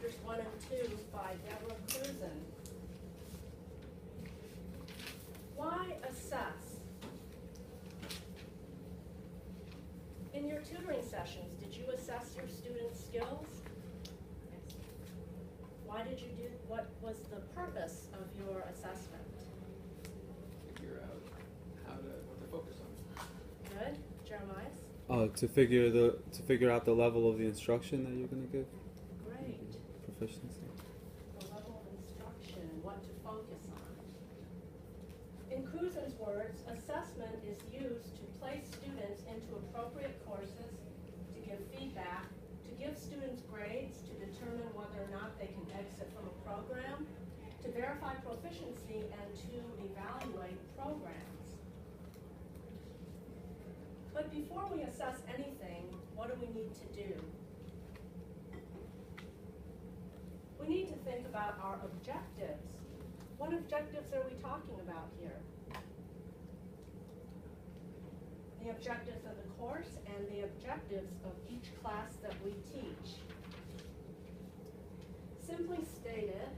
chapters 1 and 2 by Deborah Cruzen. Why assess? In your tutoring sessions, did you assess your students' skills? Yes. Why did you do, what was the purpose of your assessment? Figure out what to focus on. Good. Jeremiah? To figure out the level of the instruction that you're going to give. Great. Proficiency. The level of instruction, what to focus on. In Cruzen's words, assessment is used to place students into appropriate courses, to give feedback, to give students grades, to determine whether or not they can exit from a program, to verify proficiency, and to evaluate programs. But before we assess anything, what do we need to do? We need to think about our objectives. What objectives are we talking about here? The objectives of the course and the objectives of each class that we teach. Simply stated,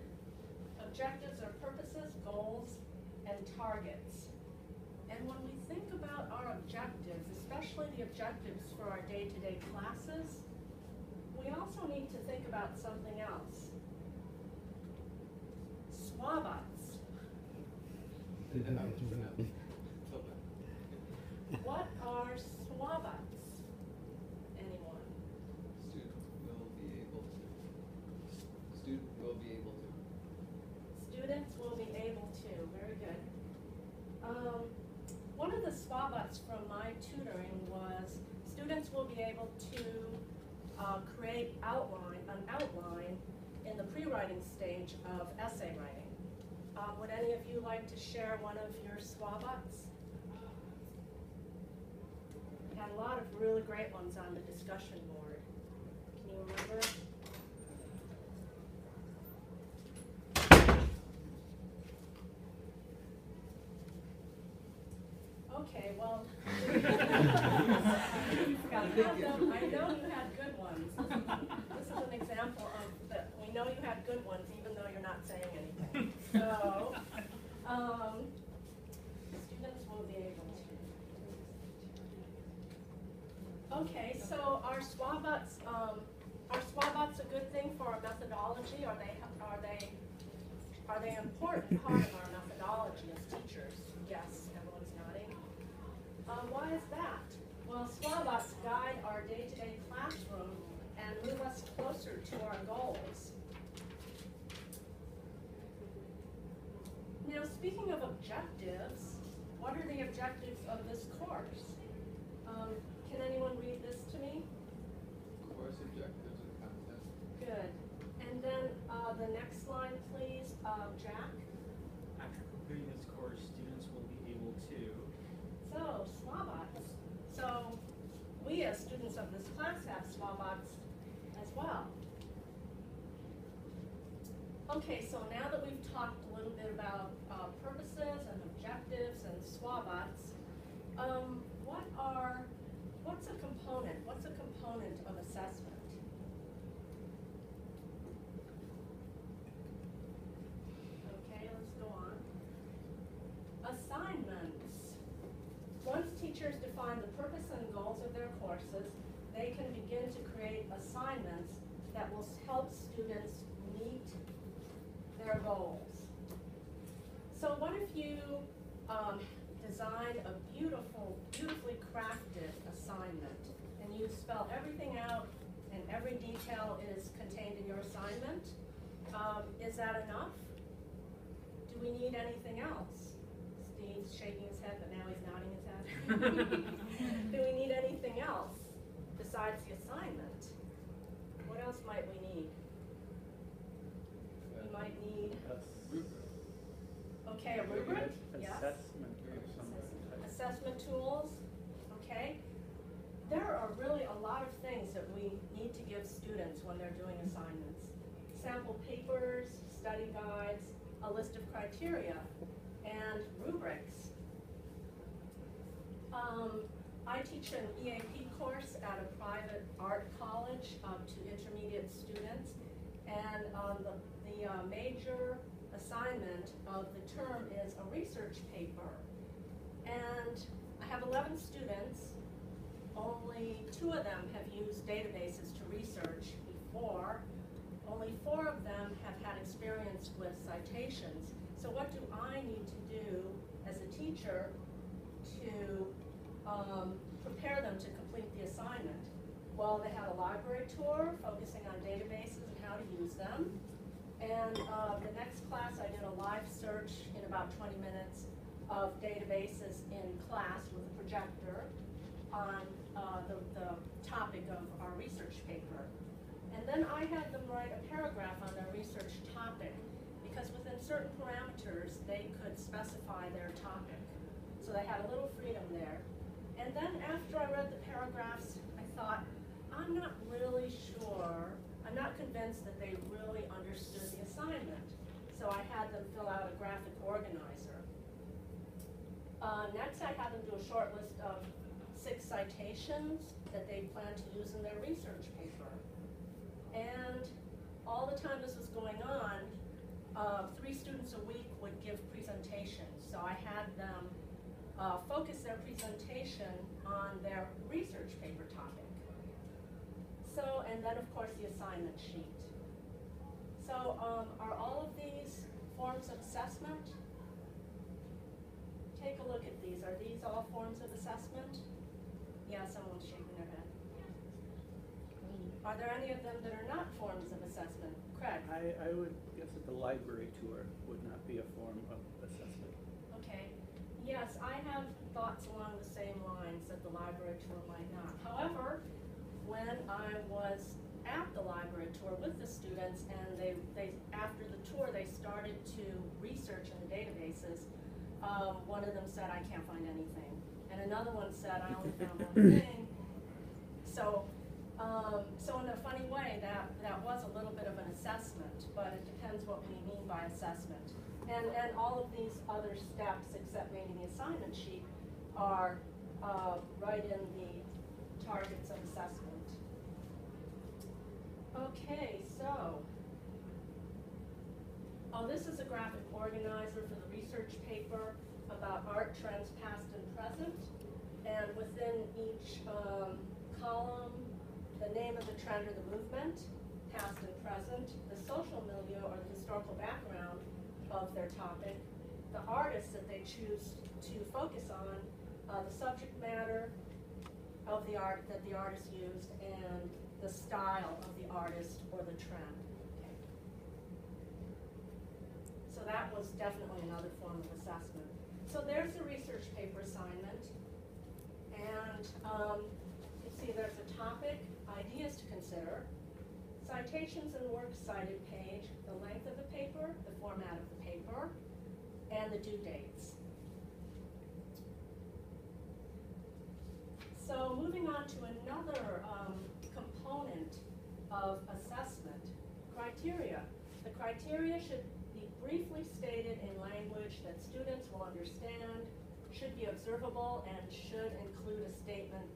objectives are purposes, goals, and targets. And when we think about our objectives, especially the objectives for our day-to-day classes, we also need to think about something else. SWABOTs. What are SWABOTs? Anyone? Student will be able to. Student will be able to. Students will be able to. Very good. One of the SWABOTs from my tutoring was students will be able to create an outline in the pre-writing stage of essay writing. Would any of you like to share one of your SWABOTs? We had a lot of really great ones on the discussion board. Can you remember? Okay, well, I know you had good ones. This is an example of that. We know you had good ones, even though you're not saying anything. So, students will be able to. Okay, so are SWABOTs a good thing for our methodology? Are they an important part of our methodology as teachers? Yes, everyone's nodding. Why is that? Well, SWABOTs guide our day-to-day classroom and move us closer to our goals. Now, speaking of objectives, what are the objectives of this course? Can anyone read this to me? Course objectives and content. Good. And then the next line, please, Jack. After completing this course, students will be able to. So, SWABOTs. So, we as students of this class have SWABOTs as well. Okay, so now that we've talked a little bit about purposes and objectives and SWABOTs, what's a component of assessment? Okay, let's go on. Assignments. Once teachers define the purpose and goals of their courses, they can begin to create assignments that will help students meet their goals. So what if you design a beautifully crafted assignment, and you spell everything out and every detail is contained in your assignment? Is that enough? Do we need anything else? Steve's shaking his head, but now he's nodding his head. Do we need anything else besides the assignment? What else might we need? We might need, okay, a rubric? Yes. Assessment of some type. Assessment tools, okay. There are really a lot of things that we need to give students when they're doing assignments. Sample papers, study guides, a list of criteria, and rubrics. I teach an EAP course at a private art college to intermediate students, and the major assignment of the term is a research paper. And I have 11 students. Only 2 of them have used databases to research before. Only 4 of them have had experience with citations. So what do I need to do as a teacher to prepare them to complete the assignment? Well, they had a library tour focusing on databases and how to use them. And the next class I did a live search in about 20 minutes of databases in class with a projector on the topic of our research paper. And then I had them write a paragraph on their research topic, because within certain parameters they could specify their topic. So they had a little freedom there. And then after I read the paragraphs, I thought, I'm not really sure, I'm not convinced that they really understood the assignment. So I had them fill out a graphic organizer. Next I had them do a short list of 6 citations that they plan to use in their research paper. And all the time this was going on, 3 students a week would give presentations. So I had them focus their presentation on their research paper topic. So, and then of course the assignment sheet. So are all of these forms of assessment? Take a look at these. Are these all forms of assessment? Yeah, someone's shaking their head. Are there any of them that are not forms of assessment? Craig? I would guess that the library tour would not be a form of assessment. Okay. Yes, I have thoughts along the same lines that the library tour might not. However, when I was at the library tour with the students and they after the tour they started to research in the databases, one of them said, I can't find anything. And another one said, I only found one thing. So in a funny way, that was a little bit of an assessment, but it depends what we mean by assessment. And all of these other steps, except maybe the assignment sheet, are right in the targets of assessment. Okay, so, this is a graphic organizer for the research paper about art trends past and present. And within each column, the name of the trend or the movement, past and present, the social milieu or the historical background of their topic, the artist that they choose to focus on, the subject matter of the art that the artist used, and the style of the artist or the trend. Okay. So that was definitely another form of assessment. So there's the research paper assignment. And you see there's a topic, ideas to consider, citations and works cited page, the length of the paper, the format of the paper, and the due dates. So moving on to another component of assessment, criteria. The criteria should be briefly stated in language that students will understand, should be observable, and should include a statement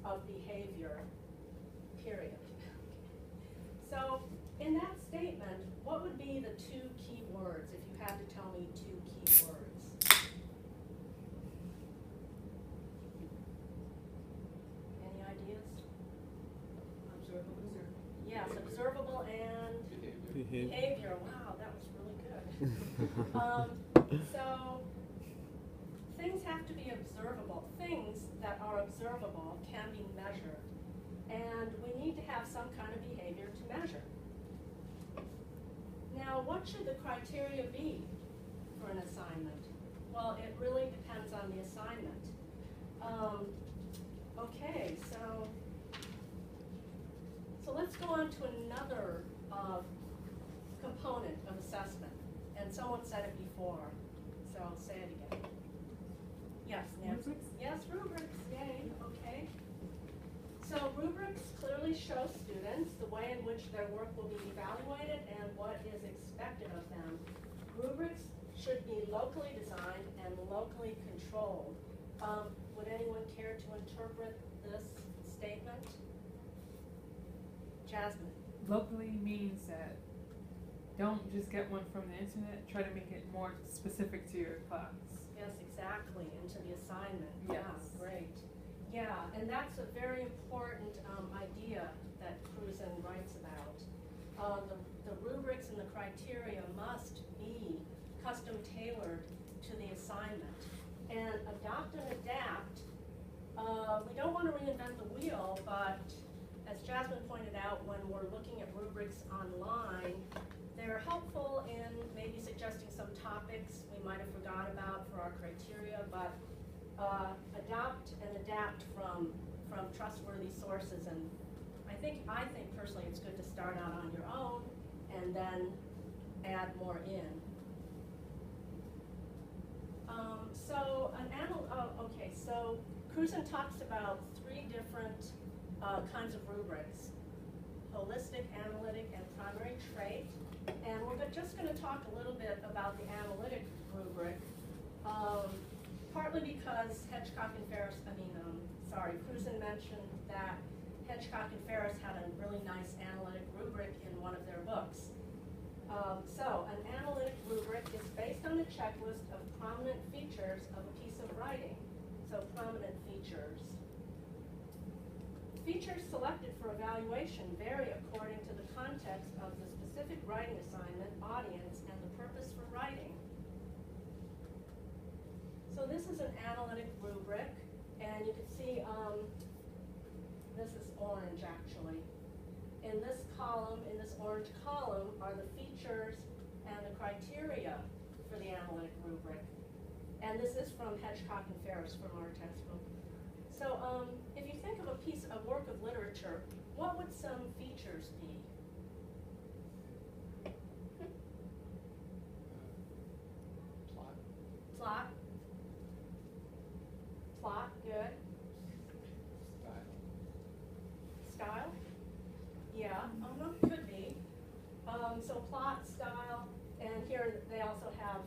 of behavior, period. So in that statement, what would be the 2 key words if you had to tell me 2 key words? Any ideas? Observable. Yes, observable and behavior. Wow, that was really good. So things have to be observable. Things that are observable can be measured. And we need to have some kind of behavior to measure. Now, what should the criteria be for an assignment? Well, it really depends on the assignment. Okay, so let's go on to another component of assessment. And someone said it before, so I'll say it again. Yes, Nancy? Rubrics? Yes, rubrics, yay, okay. So rubrics clearly show students the way in which their work will be evaluated and what is expected of them. Rubrics should be locally designed and locally controlled. Would anyone care to interpret this statement? Jasmine. Locally means that don't just get one from the internet, try to make it more specific to your class. Yes, exactly, into the assignment. Yeah, Yes. great. Yeah, and that's a very important idea that Cruzen writes about. The rubrics and the criteria must be custom tailored to the assignment. And adopt and adapt, we don't want to reinvent the wheel, but as Jasmine pointed out, when we're looking at rubrics online, they're helpful in maybe suggesting some topics we might have forgot about for our criteria, but adopt and adapt from trustworthy sources. And I think personally it's good to start out on your own and then add more in. So Cruzen talks about 3 different kinds of rubrics: holistic, analytic, and primary trait. And we're just going to talk a little bit about the analytic rubric, partly because Cruzen mentioned that Hedgecock and Ferris had a really nice analytic rubric in one of their books. So an analytic rubric is based on a checklist of prominent features of a piece of writing. So prominent features. Features selected for evaluation vary according to the context of the specific writing assignment, audience, and the purpose for writing. So this is an analytic rubric, and you can see this is orange actually. In this column, in this orange column, are the features and the criteria for the analytic rubric. And this is from Hedgecock and Ferris from our textbook. So if you think of a work of literature, what would some features be? Plot. Plot, good. Style. Style? Yeah, could be. So plot, style, and here they also have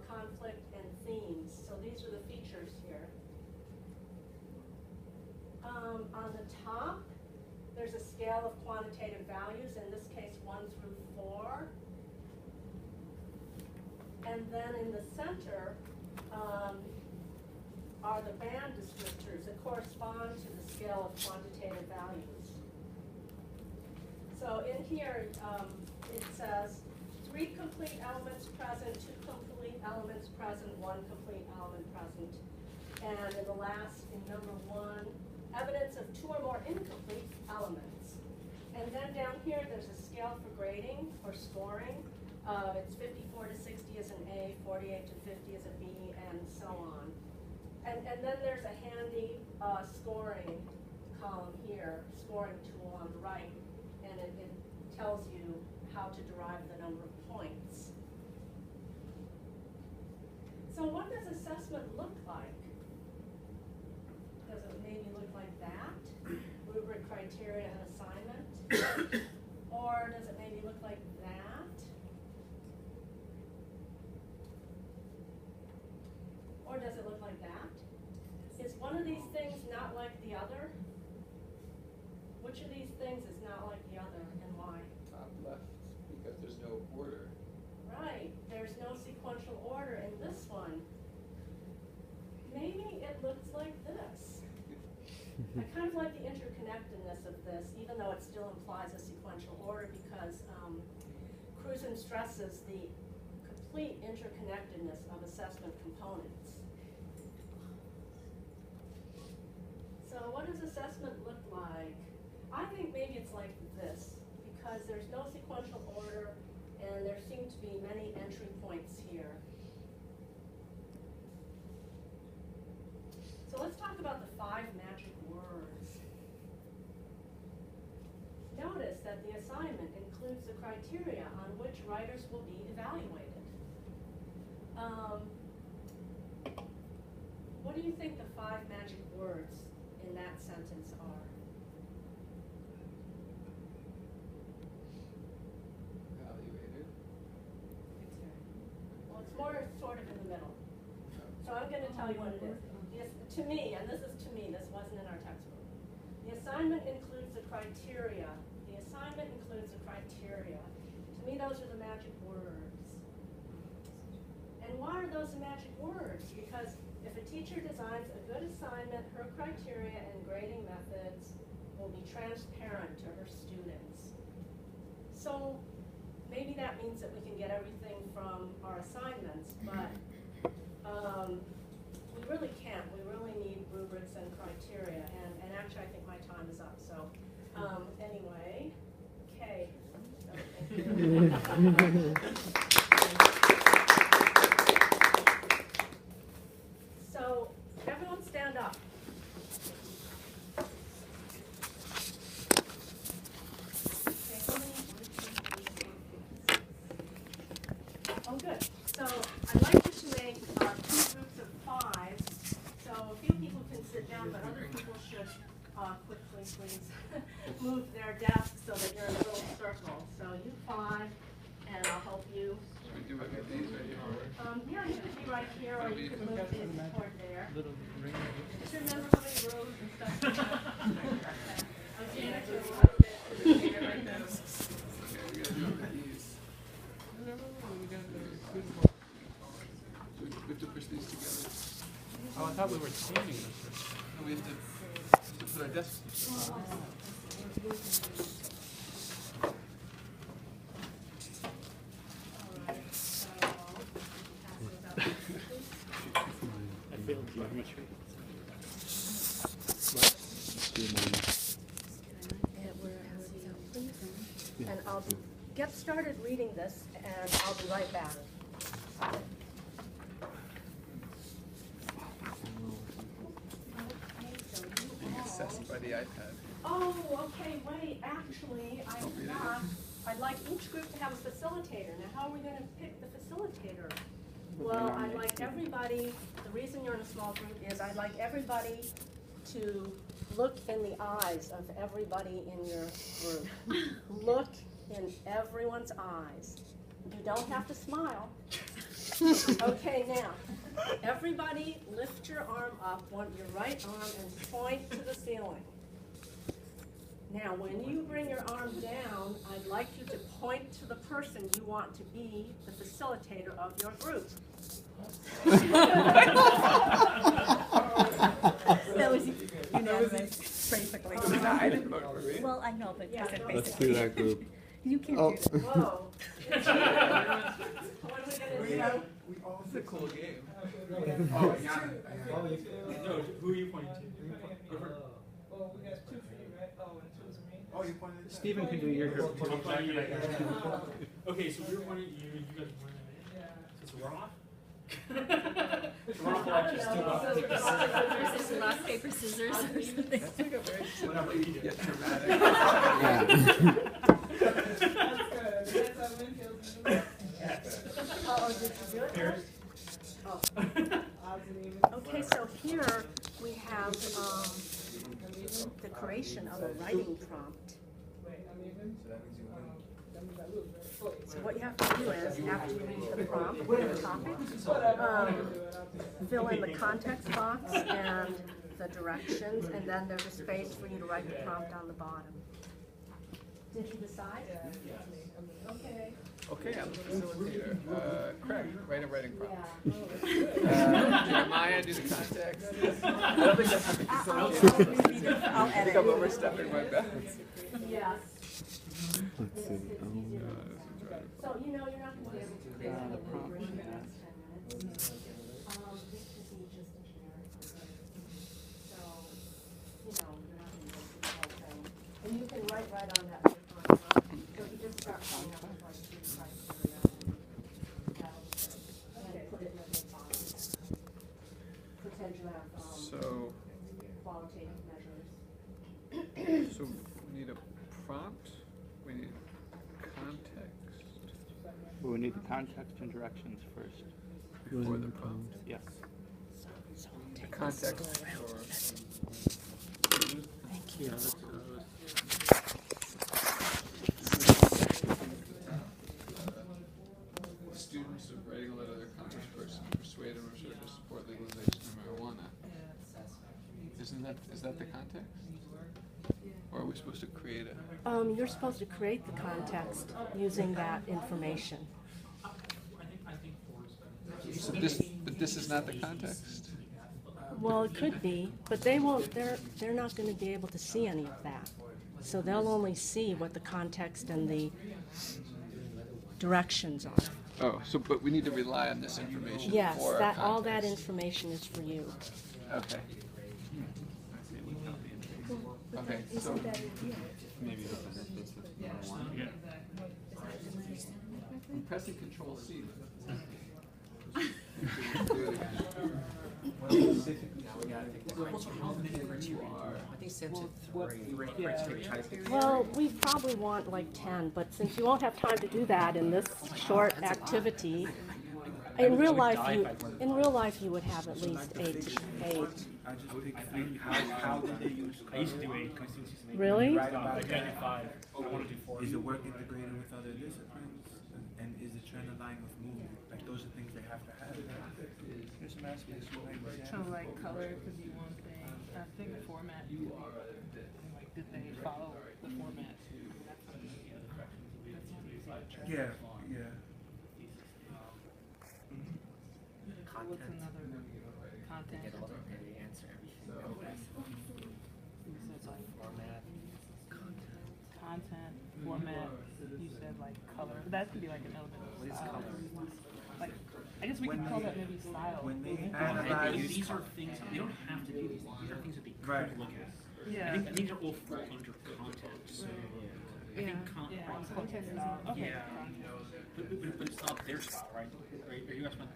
conflict and themes. So these are the features here. On the top, there's a scale of quantitative values, in this case 1 through 4. And then in the center are the band descriptors that correspond to the scale of quantitative values. So in here, it says 3 complete elements present, 2 complete elements present, 1 complete element present. And in the last, in number 1, evidence of 2 or more incomplete elements. And then down here, there's a scale for grading or scoring. It's 54 to 60 as an A, 48 to 50 as a B, and so on. And then there's a handy scoring column here, scoring tool on the right, and it tells you how to derive the number of points. So what does assessment look like? Does it maybe look like that? Rubric, criteria, and assignment? Or does it maybe look like that? Or does it look like that? Is one of these things not like the other? Which of these things is not like the other, and why? Top left, because there's no order. Right, there's no sequential order in this one. Maybe it looks like this. I kind of like the interconnectedness of this, even though it still implies a sequential order, because Cruzen stresses the complete interconnectedness of assessment components. So what does assessment look like? I think maybe it's like this, because there's no sequential order, and there seem to be many entry points here. So let's talk about the 5 magic words. Notice that the assignment includes the criteria on which writers will be evaluated. What do you think the 5 magic words in that sentence are? Evaluated. Well, it's more sort of in the middle. So I'm going to tell you what it is. Yes, to me, and this is to me, this wasn't in our textbook. The assignment includes the criteria. The assignment includes the criteria. To me, those are the magic words. And why are those the magic words? Because if a teacher designs a good assignment, her criteria and grading methods will be transparent to her students. So maybe that means that we can get everything from our assignments, but we really can't. We really need rubrics and criteria, and actually I think my time is up. So anyway, okay. So everyone stand up. Okay, how many? Oh, good. So I'd like you to make 2 groups of 5. So a few people can sit down, but other people should quickly, please, move their desks so that you're in a little circle. So you 5, and I'll help you. Should we do it with these right here? Yeah, you could be right here, or you could move it toward there. Little ring. Just remember how many rows and stuff you have. Okay, that's a little bit. Okay, we gotta do it with these. We have to push these together. Oh, I thought we were standing this way. No, we have to put our desks. I failed geometry. And I'll get started reading this, and I'll be right back. Being assessed by the iPad. Oh, okay, wait, actually, I forgot. I'd like each group to have a facilitator. Now, how are we gonna pick the facilitator? Well, I'd like everybody, the reason you're in a small group is I'd like everybody to look in the eyes of everybody in your group. Look in everyone's eyes. You don't have to smile. Okay, now, everybody lift your arm up, your right arm, and point to the ceiling. Now, when you bring your arm down, I'd like you to point to the person you want to be the facilitator of your group. That was unanimous, basically. Well, I know, but Yeah, I said no. Let's do basically. that group. You can't Oh. do that. Whoa. What are we gonna do? It's a cool game. No, who are you pointing to? Well, we got 2 for you, right? Oh, and 2 for me. Oh, you pointed at Stephen can do your group. I'm pointing you. Okay, so we're pointing at you, you guys are pointing at me. Yeah. So we're off? We're off, we'll actually still rock, paper, scissors. Versus rock, paper, scissors or something. That's like a very Whatever you do. yet dramatic. That's good. That's how Winfield's doing. Oh, did you do it? Paris? Oh. Odds and evens. Okay, so here we have the creation of a writing prompt. Wait, I'm even? That means I lose, right? So what you have to do is, after you read the prompt, the topic, Whatever, I'm um, gonna do it. I'll do it. fill in the context box and the directions, and then there's a space for you to write the prompt on the bottom. Did you decide? Yeah, it's me. I'm the- Okay. Okay, I'm the facilitator. Craig, write a writing prompt. Yeah. Jeremiah, do the context. I don't think that's what the facilitator. I I'll think edit. I'm overstepping my bounds. Yes. Let's see. So, you know, you're not gonna be able to create a prompt, rubric in the yeah. next 10 minutes. This could be just a generic rubric. So, you know, you're not gonna go through the whole thing. And you can write right on that paper. So you just start coming up with like 3 criteria and that'll be good. And put it in the big box. Pretend you have, So, qualitative measures. so we need a prompt, we need context Well, we need the context and directions first. before the prompt. Yes. The context for. Yeah, that's, Students of writing a letter to their accomplished person to persuade them or show to support legalization of marijuana. Is that the context? Or are we we're supposed to create it? You're supposed to create the context using that information. So but this is not the context? Well, it could be, but they're not going to be able to see any of that. So they'll only see what the context and the directions are. Oh, but we need to rely on this information Yes, for our all that context. information is for you. Okay. Okay, so Maybe the benefits of marijuana. I'm pressing Control C. I think Sam said three criteria. Well, we probably want like 10, but since you won't have time to do that in this short activity, in real life you would have at least 8. I just picked 3. How did they use? I used to do 8 because Really? Right about I did that. 5. I want to do 4. Is the work integrated with other disciplines? And is the trend aligned with movement? Like those are things they have to have. There's some aspects of language. So like color could be one thing. I think format could be like did they follow the format too? That's one of the other questions. Yeah, yeah. What's another content? Get all the they answer everything. You said like Format, content, format. You said like color. That could be like an element of What is style. color? Like I guess we could call that maybe style. When they And analyze, these are things, they don't have to do these things. These are things that they could Right. look at. Yeah. I think these are all fall under content. So I think Yeah. Content is Style. Okay. Yeah. But it's not their style, right? Are you asking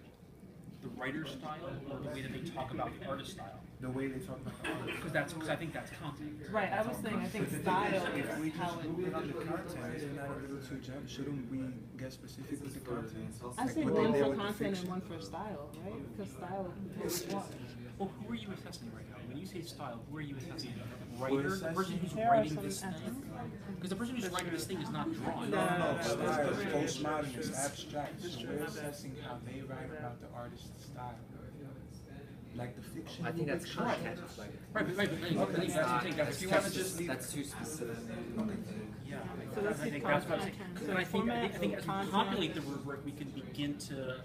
the writer's style or the way that they talk about the artist's style? the way they talk about the art. Because I think that's content. Right. I was saying I think style If we is how just it. put on the content, isn't that a little too general? Shouldn't we get specific with the content? I say Like what one they did for with the content and fiction. one for style, right? Because style. Well, who are you assessing right now? When you say style, who are you assessing? Writer, the person who's There are writing some this thing? aspects. Because the person who's writing this thing is not drawing. No, style, postmodern is abstract, so we're assessing how they write about the artist's style. Like the fiction. I think that's content. Like, Right, but I think that's the thing. If you want to just leave, that's too specific. yeah, So let's I see think that's what I'm saying. content. And I think Format as we and content. populate the rubric, we can begin to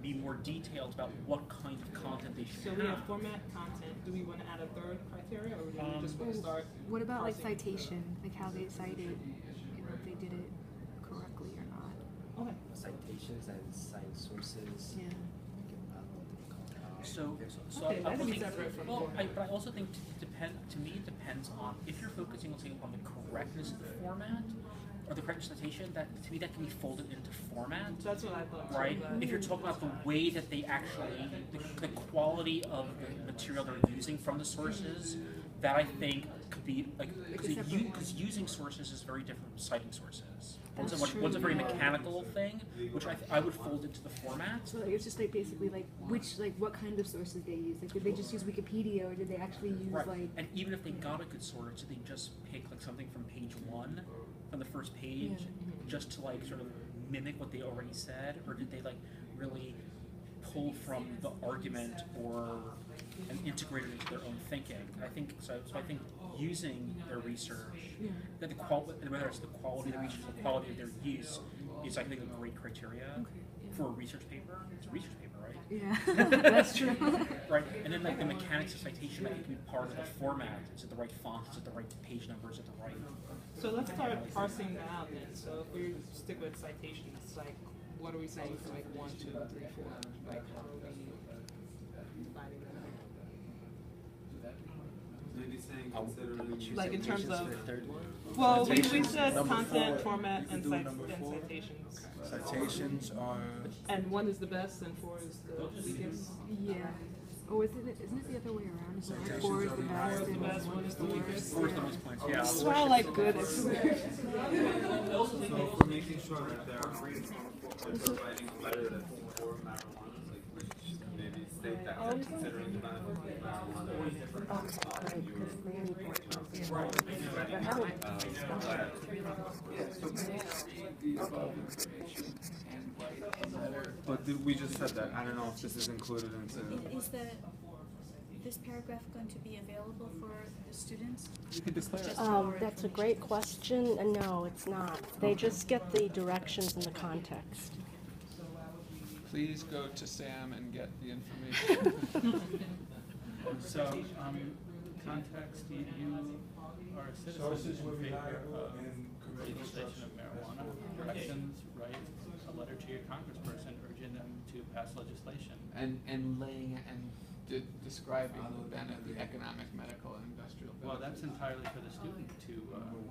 be more detailed about what kind of content they should So have. we have format, content. Do we want to add a third criteria, or do we just want to start? What about like parsing? citation, like how they cited, and if they did it correctly or not? Okay. Citations and cite sources. Yeah. So Okay, I that could be think, separate from well, format. but I also think to me it depends on if you're focusing on saying on the correctness of the format or the correct citation. That to me that can be folded into format. That's what I thought. too, Right? but- If you're talking about the way that they actually, the quality of the material they're using from the sources, that I think could be like, because using sources is very different from citing sources. One's a very mechanical thing, which I would fold into the format. So like, it's just like basically like what kind of sources they use. Like did they just use Wikipedia or did they actually use Right. like? And even if they got a good source, did they just pick like something from page 1, from the first page, just to like sort of mimic what they already said, or did they like really pull from the argument and integrate it into their own thinking? I think so. So I think using their research, that whether it's the quality of the research, the quality of their use, is I think a great criteria for a research paper. It's a research paper, right? Yeah, that's true. Right, and then like the mechanics of citation, I think can be part of the format. Is it the right font? Is it the right page number? Is it the right? So let's start parsing that out then. So if we stick with citations, like what are we saying for like 1, 2, 3, 4? Like how are we dividing them up? Maybe saying consider Like in terms of, The third one? well, we said Number content, 4. format, We could and do number 4. citations. Citations are. And 1 is the best and 4 is the weakest. Yeah. Oh, isn't it the other way around? Is it like 4 is the best and 1 is the worst? Where's the most points? Yeah. This is why I like good. It's weird. So for making sure that there are providing better than for marijuana, like we should maybe state that we're considering the benefits of marijuana. But we just said that. I don't know if this is included into. Is that this paragraph going to be available for the students? You can declare it. Just for our That's a great information. question. No, it's not. They just get the directions and the context. Please go to Sam and get the information. So, context, you are a citizen in favor of legalization of marijuana, directions, right? A letter to your congressperson urging them to pass legislation. And laying and describing the economic, medical, and industrial benefits. Well, that's entirely for the student to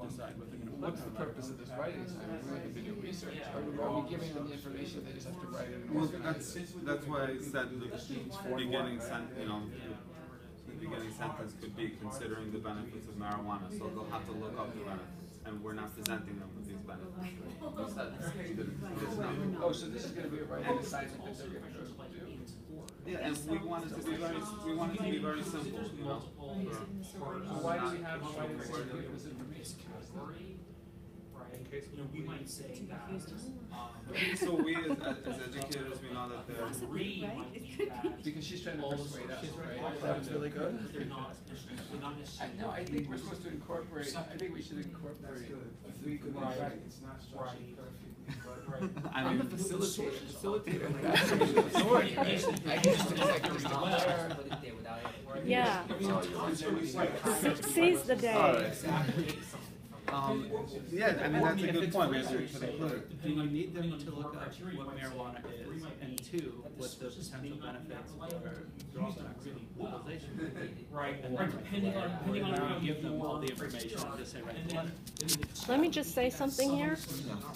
decide what they're going to put. What's the purpose of this writing assignment? We have to do research. Are we giving them the information? They just have to write it and Well, organize it. that's why I said the beginning sentence, the beginning sentence could be considering the benefits of marijuana, so they'll have to look up the benefits, and we're not presenting them with these benefits. Oh, so this is going to be a writing assignment that they're going to go do? Yeah, and we want it to be very simple, you know. Why do we have this information? We might say that. So we as educators, we know that they're. Possibly, right? It could be. Because she's trying to persuade us, right? That was really good. They're not necessarily. No, I think we're supposed to incorporate, I think we should incorporate. We could be Right. right, it's not structured perfectly, but. I I'm mean, the facilitator. I used to executive declare. Yeah. Right. Seize the day. yeah, I mean, that's a good point, we have to include. Do you need them to look up what marijuana is, and two, what the potential benefits or drawbacks of legalization? Right, and depending on Or you give them all the information and just say, write the letter. Let me just say something here.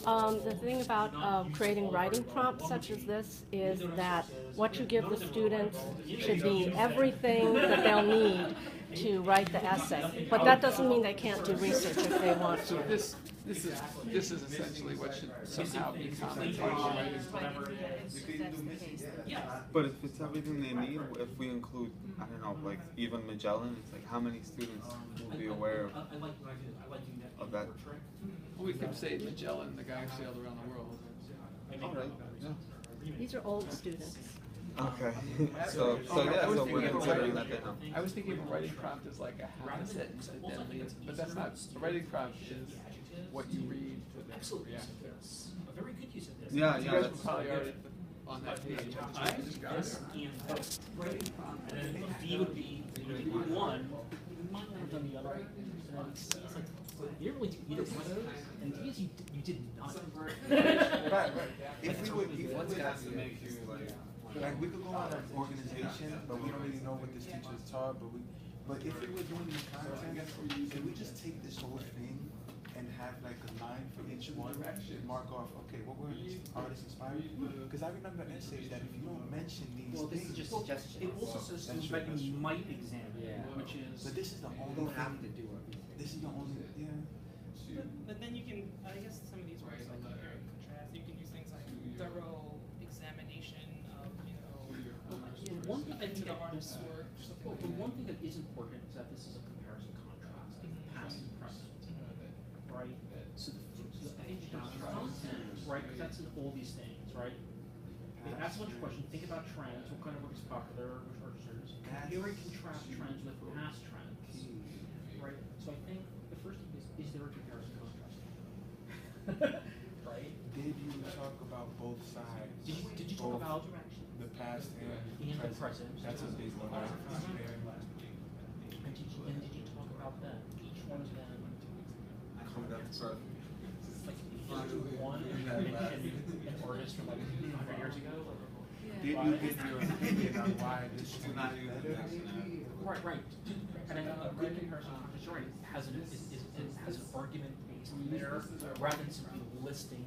The thing about creating writing prompts such as this is that what you give the students should be everything that they'll need to write the essay. But that doesn't mean they can't do research if they want So to. this is essentially what should somehow be commented on. whatever it is. But if it's everything they need, if we include, I don't know, like even Magellan, it's like how many students will be aware of that? We could say Magellan, the guy who sailed around the world. All right, yeah. These are old students. Okay, so we're considering that they know. I was thinking of a writing prompt as like a half a sentence, and then but that's not, a writing prompt is what you read to then react to. A very good use of this. Yeah, You yeah, guys were that's, probably already on that page. I just got This there. and then B would be, one, you might not have done the other, and then C is like, you didn't really do either one of those, and D is you did none. Right. If we would, what's has to make you like we could go on an organization, but we don't really know what this teacher is taught. But if we were doing the content, could we just take this whole thing and have like a line for each one and mark off? Okay, what were these artists inspired? Because I remember essays that if you don't mention these Well, this things, is just suggestion. It also says students that you might examine, which is. but this is the only Don't have to thing. do everything. This is the only, yeah. But then you can, I guess some of these words like compare and contrast, you can use things like thorough examination of, One thing I into think the artist's work. well, the one thing that is important is that this is a comparison contrast of past and present, right? So the content, right? Because that's in all these things, right? If you ask a bunch of questions, think about trends. What kind of work is popular? Which artists? Compare and contrast trends with past trends, right? So I think the first thing is there a comparison contrast? Right? Did you talk about both sides? Did you talk about the past and the present? That's a big one. Right? And did you talk about that? Each one of them, like one an artist from like 100 years ago? Did you give your opinion on why this should not be better? Right. And a good comparison contrast has an argument based in there rather than simply listing